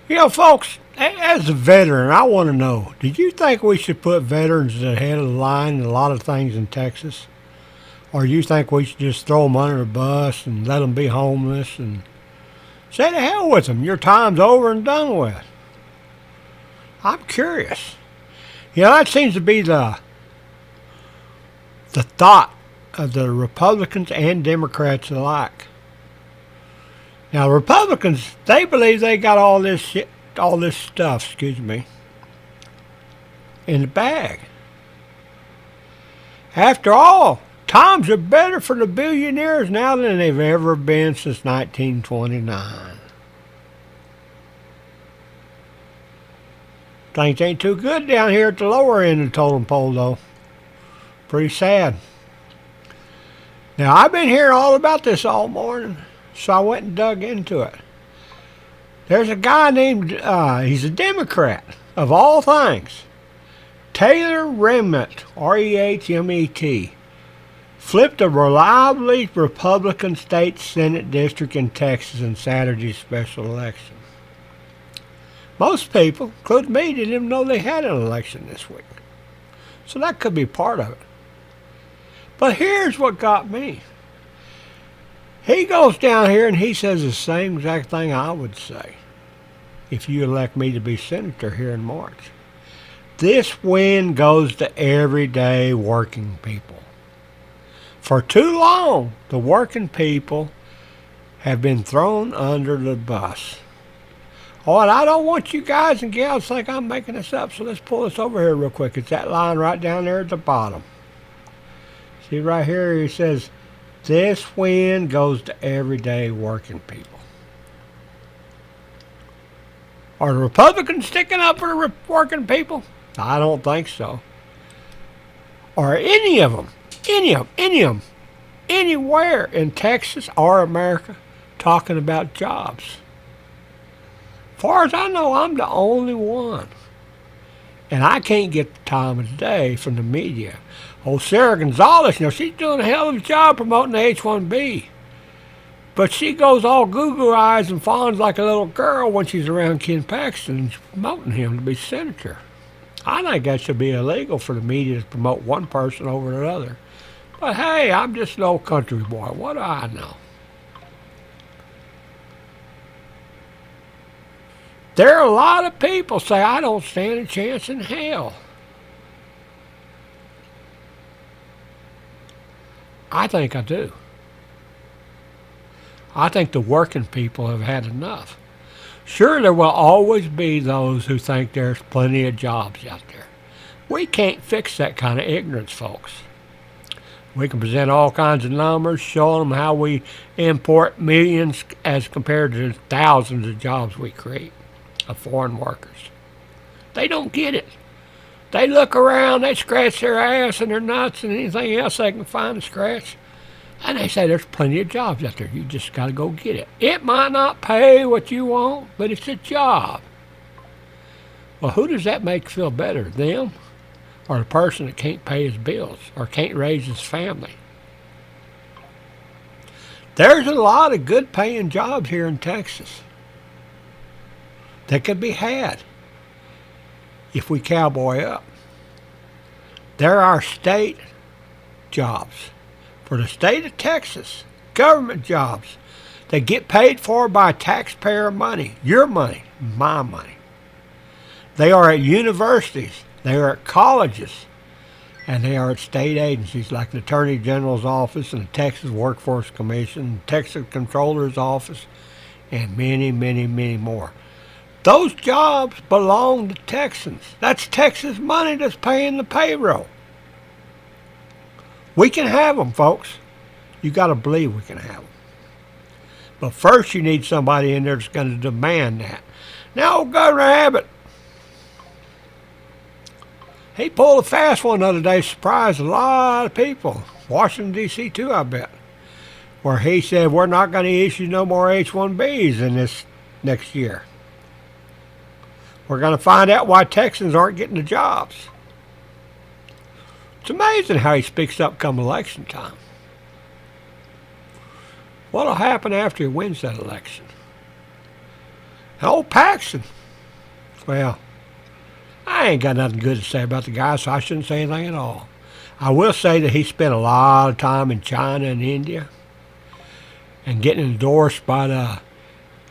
You know, folks, as a veteran, I want to know, do you think we should put veterans at the head of the line in a lot of things in Texas? Or do you think we should just throw them under the bus and let them be homeless and say to hell with them? Your time's over and done with. I'm curious. You know, that seems to be the thought of the Republicans and Democrats alike. Now, Republicans, they believe they got all this shit, all this stuff, excuse me, in the bag. After all, times are better for the billionaires now than they've ever been since 1929. Things ain't too good down here at the lower end of the totem pole, though. Pretty sad. Now, I've been hearing all about this all morning, so I went and dug into it. There's a guy named, he's a Democrat, of all things. Taylor Rehmet, R-E-H-M-E-T, flipped a reliably Republican state Senate district in Texas in Saturday's special election. Most people, including me, didn't even know they had an election this week. So that could be part of it. But here's what got me. He goes down here and he says the same exact thing I would say if you elect me to be senator here in March. This win goes to everyday working people. For too long, the working people have been thrown under the bus. Oh, and I don't want you guys and gals to think I'm making this up, so let's pull this over here real quick. It's that line right down there at the bottom. See right here, he says, this win goes to everyday working people. Are the Republicans sticking up for the working people? I don't think so. Are any of them, anywhere in Texas or America talking about jobs? As far as I know, I'm the only one. And I can't get the time of the day from the media. Oh, Sarah Gonzalez, you know, she's doing a hell of a job promoting the H-1B. But she goes all goo-goo eyes and fawns like a little girl when she's around Ken Paxton and she's promoting him to be senator. I think that should be illegal for the media to promote one person over another. But hey, I'm just an old country boy. What do I know? There are a lot of people say I don't stand a chance in hell. I think I do. I think the working people have had enough. Sure, there will always be those who think there's plenty of jobs out there. We can't fix that kind of ignorance, folks. We can present all kinds of numbers, show them how we import millions as compared to thousands of jobs we create of foreign workers. They don't get it. They look around, they scratch their ass and their nuts and anything else they can find to scratch. And they say there's plenty of jobs out there. You just got to go get it. It might not pay what you want, but it's a job. Well, who does that make feel better, them or the person that can't pay his bills or can't raise his family? There's a lot of good paying jobs here in Texas that could be had if we cowboy up. There are state jobs for the state of Texas, government jobs that get paid for by taxpayer money, your money, my money. They are at universities, they are at colleges, and they are at state agencies like the Attorney General's office and the Texas Workforce Commission, the Texas Comptroller's office, and many, many, many more. Those jobs belong to Texans. That's Texas money that's paying the payroll. We can have them, folks. You got to believe we can have them. But first you need somebody in there that's going to demand that. Now, Governor Abbott, he pulled a fast one the other day, surprised a lot of people. Washington, D.C. too, I bet. Where he said, we're not going to issue no more H-1Bs in this next year. We're going to find out why Texans aren't getting the jobs. It's amazing how he speaks up come election time. What'll happen after he wins that election? And old Paxton, well, I ain't got nothing good to say about the guy, so I shouldn't say anything at all. I will say that he spent a lot of time in China and India and getting endorsed by the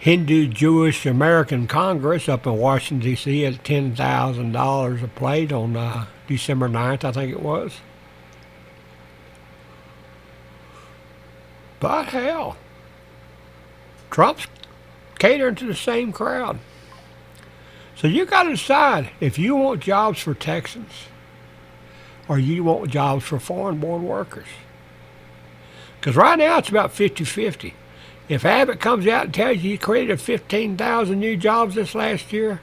Hindu Jewish American Congress up in Washington, D.C. at $10,000 a plate on December 9th, I think it was. But hell, Trump's catering to the same crowd. So you got to decide if you want jobs for Texans or you want jobs for foreign-born workers. Because right now it's about 50-50. If Abbott comes out and tells you he created 15,000 new jobs this last year,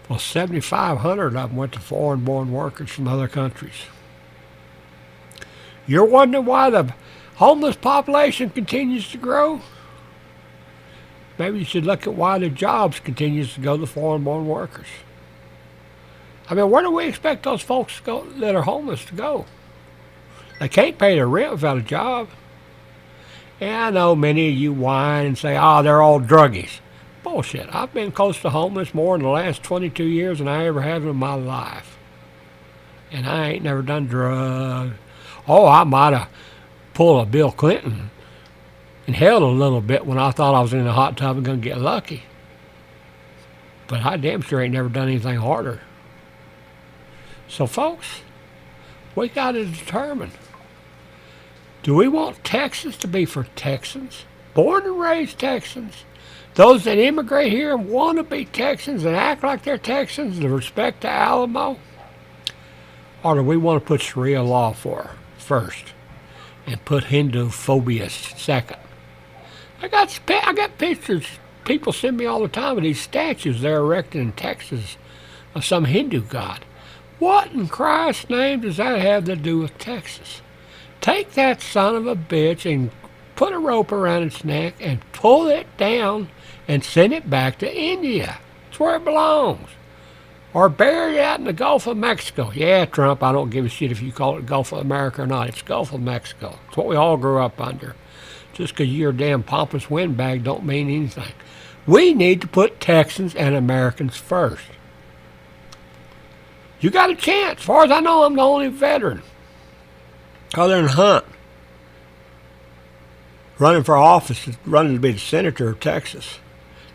well, 7,500 of them went to foreign-born workers from other countries. You're wondering why the homeless population continues to grow? Maybe you should look at why the jobs continues to go to foreign-born workers. I mean, where do we expect those folks to go that are homeless to go? They can't pay their rent without a job. Yeah, I know many of you whine and say, oh, they're all druggies. Bullshit. I've been close to homeless more in the last 22 years than I ever have in my life. And I ain't never done drugs. Oh, I might have pulled a Bill Clinton and held a little bit when I thought I was in a hot tub and going to get lucky. But I damn sure ain't never done anything harder. So, folks, we got to determine, do we want Texas to be for Texans, born and raised Texans, those that immigrate here and want to be Texans and act like they're Texans to respect the Alamo? Or do we want to put Sharia law first and put Hindu phobia second? I got pictures people send me all the time of these statues they're erecting in Texas of some Hindu god. What in Christ's name does that have to do with Texas? Take that son of a bitch and put a rope around its neck and pull it down and send it back to India. It's where it belongs. Or bury it out in the Gulf of Mexico. Yeah, Trump, I don't give a shit if you call it Gulf of America or not. It's Gulf of Mexico. It's what we all grew up under. Just because you're a damn pompous windbag don't mean anything. We need to put Texans and Americans first. You got a chance. As far as I know, I'm the only veteran, other than Hunt, running for office, running to be the senator of Texas,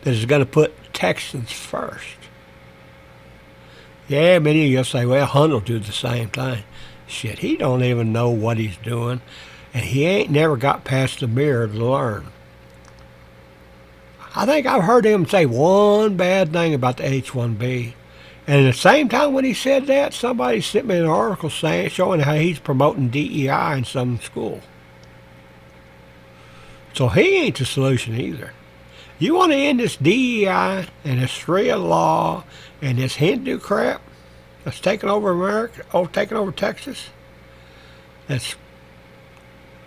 that is going to put Texans first. Yeah, many of you say, well, Hunt will do the same thing. Shit, he don't even know what he's doing, and he ain't never got past the mirror to learn. I think I've heard him say one bad thing about the H-1B. And at the same time when he said that, somebody sent me an article showing how he's promoting DEI in some school. So he ain't the solution either. You want to end this DEI and this Sharia law and this Hindu crap that's taking over America, taking over Texas, that's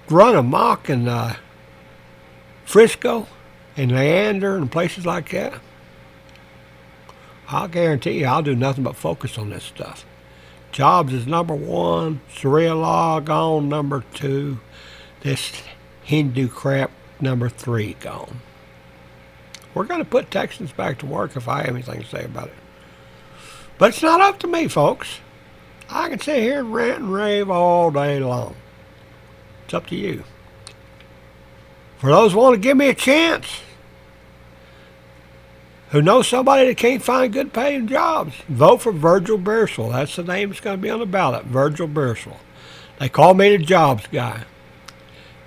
run amok in Frisco and Leander and places like that? I'll guarantee you I'll do nothing but focus on this stuff. Jobs is number one, Sharia law gone number two, this Hindu crap number three gone. We're going to put Texans back to work if I have anything to say about it. But it's not up to me, folks. I can sit here and rant and rave all day long. It's up to you. For those who want to give me a chance, who knows somebody that can't find good paying jobs, vote for Virgil Beersel. That's the name that's going to be on the ballot, Virgil Beersel. They call me the jobs guy.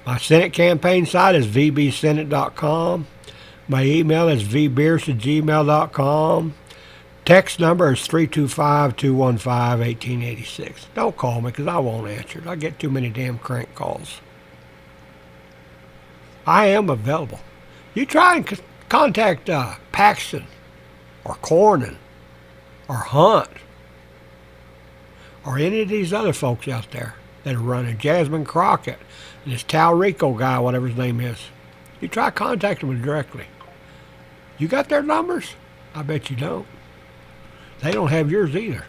My Senate campaign site is vbsenate.com. My email is vbeers@gmail.com. Text number is 325-215-1886. Don't call me because I won't answer it. I get too many damn crank calls. I am available. You try and contact Paxton or Cornyn or Hunt or any of these other folks out there that are running, Jasmine Crockett and this Talrico guy, whatever his name is. You try contacting them directly. You got their numbers? I bet you don't. They don't have yours either.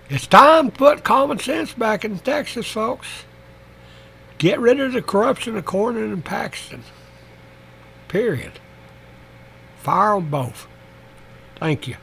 It's time to put common sense back in Texas, folks. Get rid of the corruption of Cornyn and Paxton. period. Fire on both. Thank you.